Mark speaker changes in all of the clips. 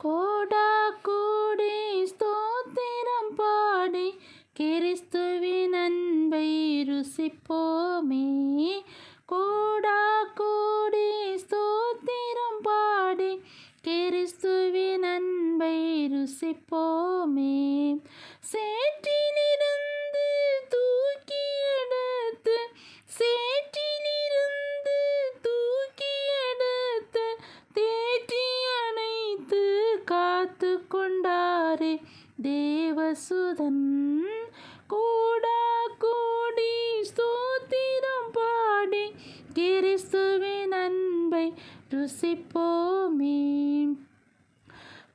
Speaker 1: கோடா கோடி ஸ்தோத்திரம் பாடி கிறிஸ்துவின் அன்பை ருசிப்போமே. கோடா கோடி ஸ்தோத்திரம் பாடி கிறிஸ்துவின் அன்பை ருசிப்போமே. சேற்றிலிருந்து தூக்கி எடுத்து சேற்றிலிருந்து தூக்கி எடுத்து தேற்றி அணைத்து காத்து கொண்டாரே தேவசுதன். கோடா கோடி ஸ்தோத்திரம் பாடி கிறிஸ்துவின் அன்பை ருசிப்போமே.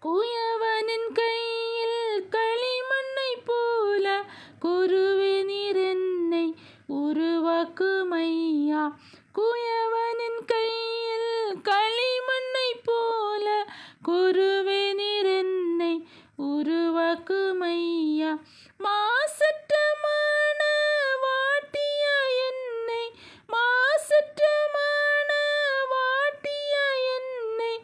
Speaker 1: குயவனின் கையில் களிமண்ணை போல குருவே நீர் என்னை உருவாக்குமையா. குயவனின் கையில் களிமண்ணை போல குருவே நீர் என்னை உருவாக்குமையா. மாசற்ற வாட்டியா என்னை மாசற்ற வாட்டியா என்னை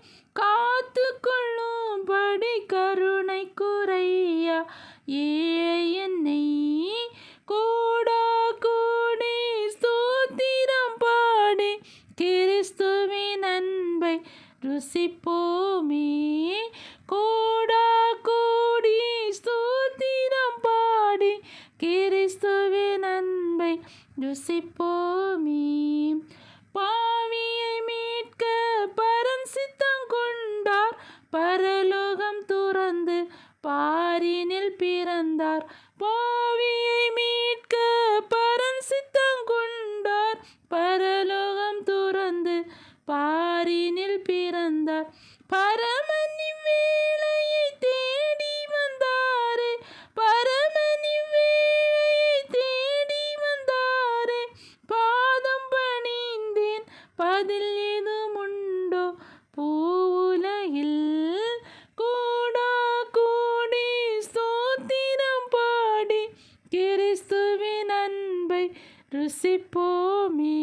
Speaker 1: காத்து கொள்ளும்படி கருணை குறையா என்னை. கோடா கோடி ஸ்தோத்திரம் பாடி கிறிஸ்துவின் அன்பை ருசிப்போமே. கோடா கோடி ஸ்தோத்திரம் பாடி கிறிஸ்துவின் அன்பை ருசிப்போமே. பாவியை மீட்க பரன் சித்தம் கொண்டார், பரலோகம் துறந்து பாரினில் பிறந்தார். பாவியை மீட்க பரன் சித்தம் கொண்டார், பரலோகம் துறந்து பாரினில் பிறந்தார். பரமனி வேளையை தேடி வந்தாரே, பரமனி வேளையை தேடி வந்தாரே. பாதம் பணிந்தேன் பதில் ஏதும் உண்டோ பூவுலகில். கோடா கோடி ஸ்தோத்திரம் பாடி கிறிஸ்துவின் அன்பை ருசிப்போமே.